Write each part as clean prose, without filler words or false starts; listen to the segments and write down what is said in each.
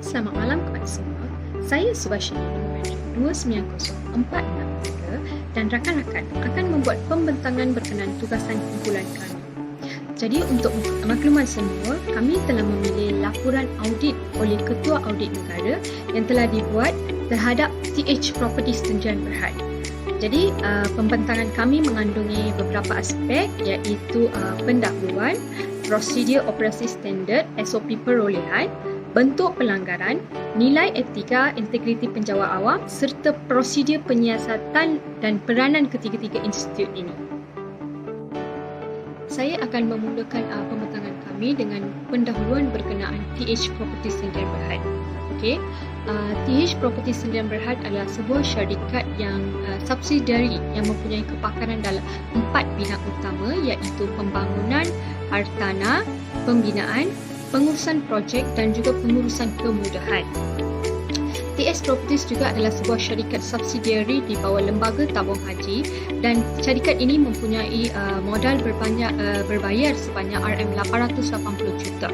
Selamat malam kepada semua. Saya Subashini nombor metrik 290463 dan rakan-rakan akan membuat pembentangan berkenaan tugasan kumpulan kami. Jadi untuk makluman semua, kami telah memilih laporan audit oleh Ketua Audit Negara yang telah dibuat terhadap TH Properties Sdn Bhd. Jadi pembentangan kami mengandungi beberapa aspek iaitu pendahuluan, prosedur operasi standard, SOP perolehan, bentuk pelanggaran, nilai etika, integriti penjawat awam serta prosedur penyiasatan dan peranan ketiga-tiga institut ini. Saya akan memulakan pembentangan kami dengan pendahuluan berkenaan TH Properties Sdn Bhd. Okey, TH Properties Sdn Bhd adalah sebuah syarikat yang subsidiari yang mempunyai kepakaran dalam 4 bidang utama iaitu pembangunan, hartanah, pembinaan, pengurusan projek dan juga pengurusan kemudahan. TH Properties juga adalah sebuah syarikat subsidiari di bawah Lembaga Tabung Haji dan syarikat ini mempunyai modal berbayar sebanyak RM880 juta.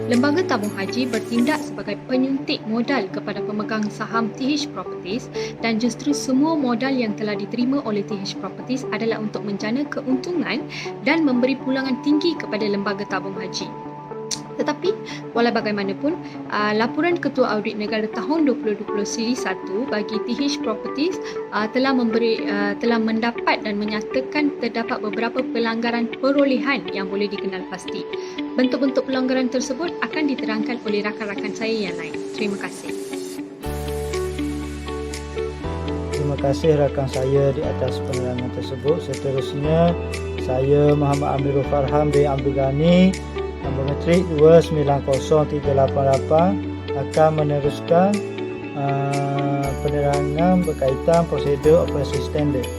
Lembaga Tabung Haji bertindak sebagai penyuntik modal kepada pemegang saham TH Properties dan justru semua modal yang telah diterima oleh TH Properties adalah untuk menjana keuntungan dan memberi pulangan tinggi kepada Lembaga Tabung Haji. Tetapi, walau bagaimanapun, laporan Ketua Audit Negara tahun 2020 siri 1 bagi TH Properties telah mendapat dan menyatakan terdapat beberapa pelanggaran perolehan yang boleh dikenal pasti. Bentuk-bentuk pelanggaran tersebut akan diterangkan oleh rakan-rakan saya yang lain. Terima kasih. Terima kasih rakan saya di atas penerangan tersebut. Seterusnya, saya Muhammad Amirul Farham bin Abdul Ghani, nombor metrik 290388 akan meneruskan penerangan berkaitan prosedur operasi standard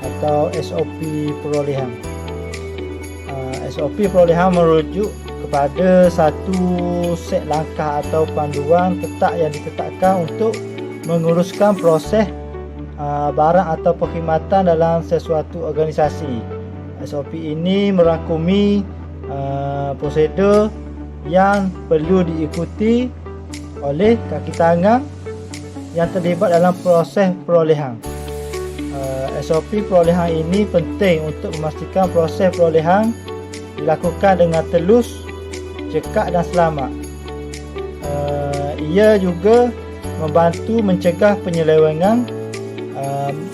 atau SOP perolehan. SOP perolehan merujuk kepada satu set langkah atau panduan ketat yang ditetapkan untuk menguruskan proses barang atau perkhidmatan dalam sesuatu organisasi. SOP ini merangkumi prosedur yang perlu diikuti oleh kaki tangan yang terlibat dalam proses perolehan. SOP perolehan ini penting untuk memastikan proses perolehan dilakukan dengan telus, cekak dan selamat. Ia juga membantu mencegah penyelewengan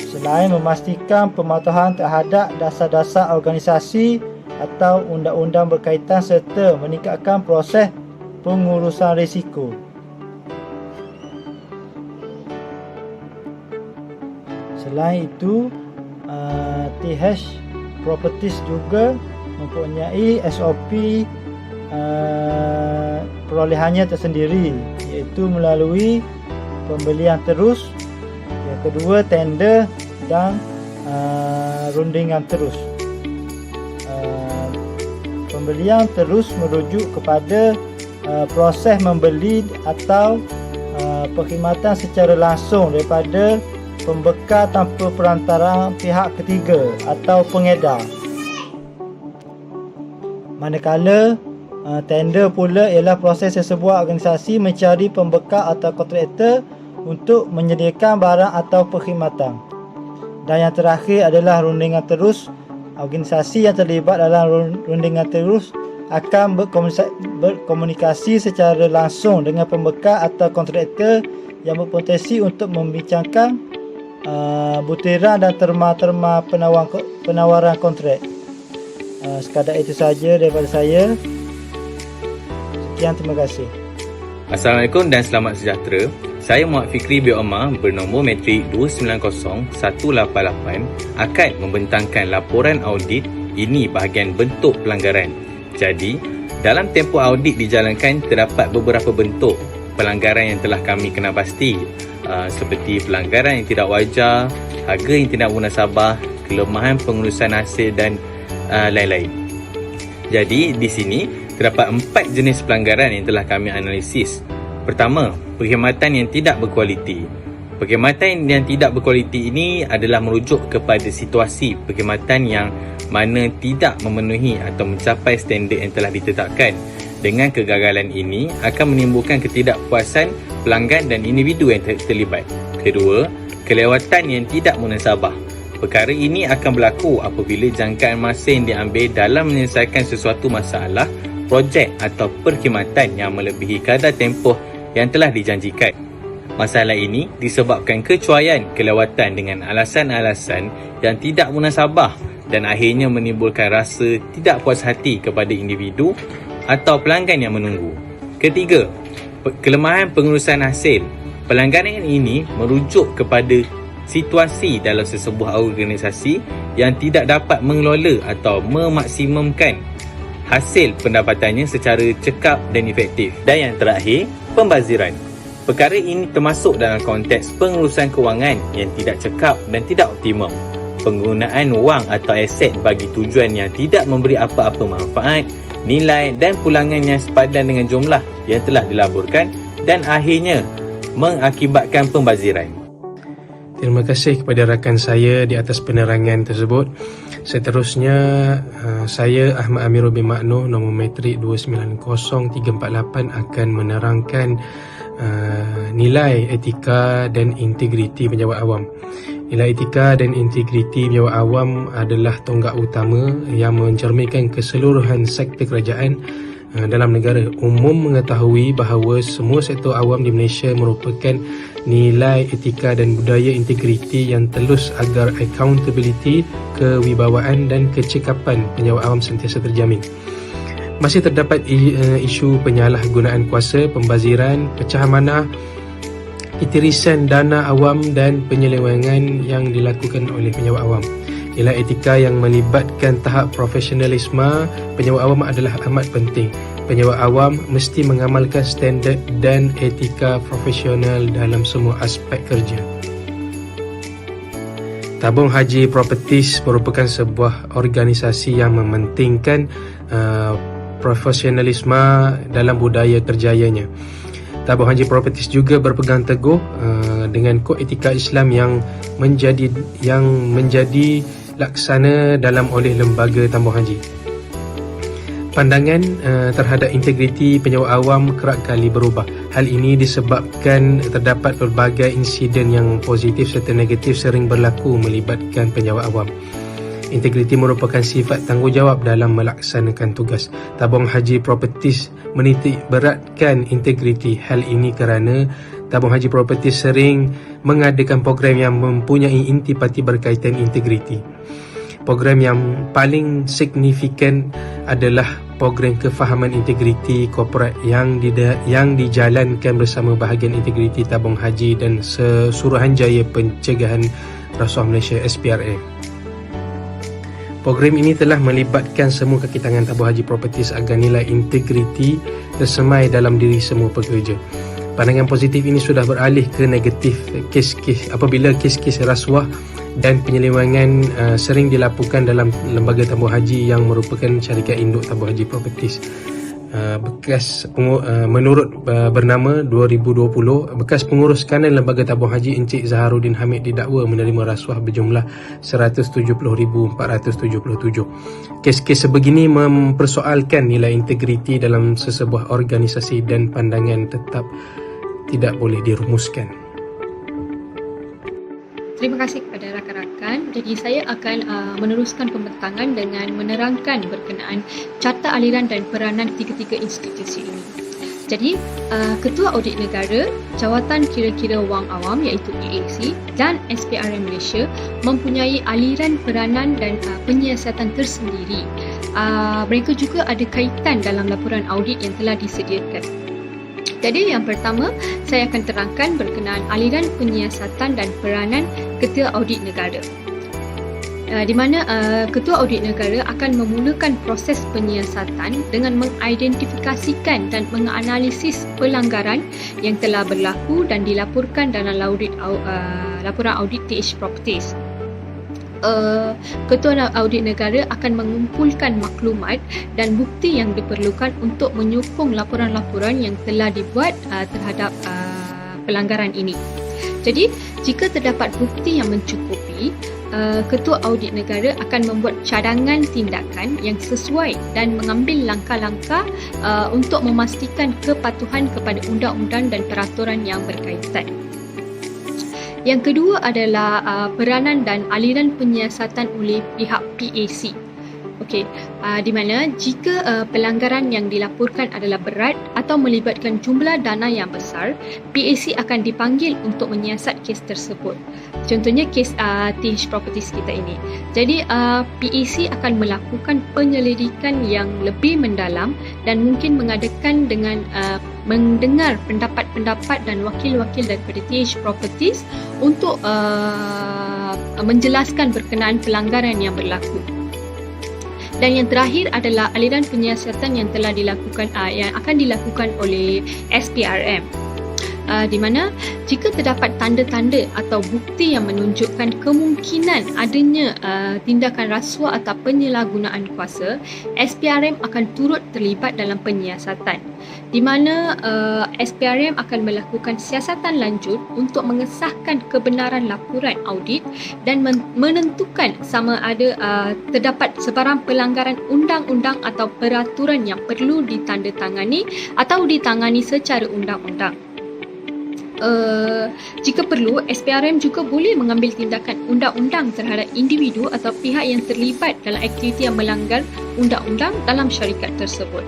selain memastikan pematuhan terhadap dasar-dasar organisasi atau undang-undang berkaitan serta meningkatkan proses pengurusan risiko. Selain itu, TH Properties juga mempunyai SOP perolehannya tersendiri iaitu melalui pembelian terus, yang kedua tender dan rundingan terus. Pembelian terus merujuk kepada proses membeli atau perkhidmatan secara langsung daripada pembekal tanpa perantaraan pihak ketiga atau pengedar. Manakala tender pula ialah proses sesebuah organisasi mencari pembekal atau kontraktor untuk menyediakan barang atau perkhidmatan. Dan yang terakhir adalah rundingan terus. Organisasi yang terlibat dalam rundingan terus akan berkomunikasi secara langsung dengan pembekal atau kontraktor yang berpotensi untuk membincangkan butiran dan terma-terma penawaran kontrak. Sekadar itu saja daripada saya. Sekian, terima kasih. Assalamualaikum dan selamat sejahtera. Saya Muhammad Fikri bin Omar bernombor metrik 290188 akan membentangkan laporan audit ini bahagian bentuk pelanggaran. Jadi, dalam tempoh audit dijalankan terdapat beberapa bentuk pelanggaran yang telah kami kenal pasti seperti pelanggaran yang tidak wajar, harga yang tidak munasabah, kelemahan pengurusan hasil dan lain-lain. Jadi di sini terdapat 4 jenis pelanggaran yang telah kami analisis. Pertama, perkhidmatan yang tidak berkualiti. Perkhidmatan yang tidak berkualiti ini adalah merujuk kepada situasi perkhidmatan yang mana tidak memenuhi atau mencapai standard yang telah ditetapkan Dengan kegagalan ini akan menimbulkan ketidakpuasan pelanggan dan individu yang terlibat. Kedua, kelewatan yang tidak munasabah. Perkara ini akan berlaku apabila jangkaan masa yang diambil dalam menyelesaikan sesuatu masalah, projek atau perkhidmatan yang melebihi kadar tempoh yang telah dijanjikan. Masalah ini disebabkan kecuaian kelewatan dengan alasan-alasan yang tidak munasabah dan akhirnya menimbulkan rasa tidak puas hati kepada individu atau pelanggan yang menunggu. Ketiga, kelemahan pengurusan hasil. Pelanggaran ini merujuk kepada situasi dalam sesebuah organisasi yang tidak dapat mengelola atau memaksimumkan hasil pendapatannya secara cekap dan efektif. Dan yang terakhir, pembaziran. Perkara ini termasuk dalam konteks pengurusan kewangan yang tidak cekap dan tidak optimum. Penggunaan wang atau aset bagi tujuan yang tidak memberi apa-apa manfaat, nilai dan pulangan yang sepadan dengan jumlah yang telah dilaburkan dan akhirnya mengakibatkan pembaziran. Terima kasih kepada rakan saya di atas penerangan tersebut. Seterusnya, saya Ahmad Amirul bin Maknoh, nombor matrik 290348 akan menerangkan nilai etika dan integriti pejabat awam. Nilai etika dan integriti pejabat awam adalah tonggak utama yang mencerminkan keseluruhan sektor kerajaan dalam negara. Umum mengetahui bahawa semua sektor awam di Malaysia merupakan nilai etika dan budaya integriti yang telus agar accountability, kewibawaan dan kecekapan pejabat awam sentiasa terjamin. Masih terdapat isu penyalahgunaan kuasa, pembaziran, pecahan manah, itirisan dana awam dan penyelewengan yang dilakukan oleh pejabat awam. Nilai etika yang melibatkan tahap profesionalisme pejabat awam adalah amat penting. Pejabat awam mesti mengamalkan standard dan etika profesional dalam semua aspek kerja. Tabung Haji Properties merupakan sebuah organisasi yang mementingkan profesionalisme dalam budaya kerjayanya. Tabung Haji Properties juga berpegang teguh dengan kod etika Islam yang menjadi laksana dalam oleh lembaga Tabung Haji. Pandangan terhadap integriti pejabat awam kerap kali berubah. Hal ini disebabkan terdapat pelbagai insiden yang positif serta negatif sering berlaku melibatkan pejabat awam. Integriti merupakan sifat tanggungjawab dalam melaksanakan tugas. Tabung Haji Properties menitik beratkan integriti. Hal ini kerana Tabung Haji Properties sering mengadakan program yang mempunyai intipati berkaitan integriti. Program yang paling signifikan adalah program kefahaman integriti korporat yang dijalankan bersama bahagian integriti Tabung Haji dan Suruhanjaya Pencegahan Rasuah Malaysia SPRM. Program ini telah melibatkan semua kaki tangan Tabung Haji Properties agar nilai integriti tersemai dalam diri semua pekerja. Pandangan positif ini sudah beralih ke negatif apabila kes-kes rasuah dan penyelewengan sering dilaporkan dalam lembaga Tabung Haji yang merupakan syarikat induk Tabung Haji Properties. Menurut bernama 2020, bekas pengurus kanan lembaga Tabung Haji Encik Zaharuddin Hamid didakwa menerima rasuah berjumlah 170,477. Kes-kes sebegini mempersoalkan nilai integriti dalam sesebuah organisasi dan pandangan tetap tidak boleh dirumuskan. Terima kasih kepada rakan-rakan. Jadi saya akan meneruskan pembentangan dengan menerangkan berkenaan carta aliran dan peranan tiga-tiga institusi ini. Jadi, Ketua Audit Negara, Jawatan Kira-kira Wang Awam iaitu EAC dan SPRM Malaysia mempunyai aliran peranan dan penyiasatan tersendiri. Mereka juga ada kaitan dalam laporan audit yang telah disediakan. Jadi yang pertama, saya akan terangkan berkenaan aliran penyiasatan dan peranan Ketua Audit Negara. Di mana Ketua Audit Negara akan memulakan proses penyiasatan dengan mengidentifikasikan dan menganalisis pelanggaran yang telah berlaku dan dilaporkan dalam laporan audit TH Properties. Ketua Audit Negara akan mengumpulkan maklumat dan bukti yang diperlukan untuk menyokong laporan-laporan yang telah dibuat terhadap pelanggaran ini. Jadi, jika terdapat bukti yang mencukupi, Ketua Audit Negara akan membuat cadangan tindakan yang sesuai dan mengambil langkah-langkah untuk memastikan kepatuhan kepada undang-undang dan peraturan yang berkaitan. Yang kedua adalah peranan dan aliran penyiasatan oleh pihak PAC. Okey, di mana jika pelanggaran yang dilaporkan adalah berat atau melibatkan jumlah dana yang besar, PAC akan dipanggil untuk menyiasat kes tersebut. Contohnya kes TH Properties kita ini. Jadi PAC akan melakukan penyelidikan yang lebih mendalam dan mungkin mengadakan dengan mendengar pendapat-pendapat dan wakil-wakil daripada TH Properties untuk menjelaskan berkenaan pelanggaran yang berlaku. Dan yang terakhir adalah aliran penyiasatan yang telah dilakukan yang akan dilakukan oleh SPRM. Di mana jika terdapat tanda-tanda atau bukti yang menunjukkan kemungkinan adanya tindakan rasuah atau penyalahgunaan kuasa, SPRM akan turut terlibat dalam penyiasatan, di mana SPRM akan melakukan siasatan lanjut untuk mengesahkan kebenaran laporan audit dan menentukan sama ada terdapat sebarang pelanggaran undang-undang atau peraturan yang perlu ditandatangani atau ditangani secara undang-undang. Jika perlu, SPRM juga boleh mengambil tindakan undang-undang terhadap individu atau pihak yang terlibat dalam aktiviti yang melanggar undang-undang dalam syarikat tersebut.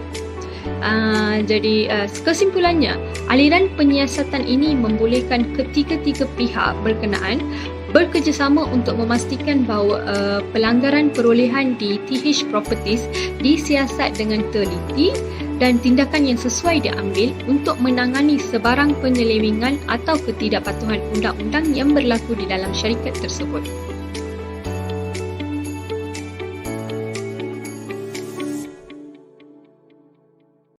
Jadi kesimpulannya, aliran penyiasatan ini membolehkan ketiga-tiga pihak berkenaan bekerjasama untuk memastikan bahawa pelanggaran perolehan di TH Properties disiasat dengan teliti dan tindakan yang sesuai diambil untuk menangani sebarang penyelewengan atau ketidakpatuhan undang-undang yang berlaku di dalam syarikat tersebut.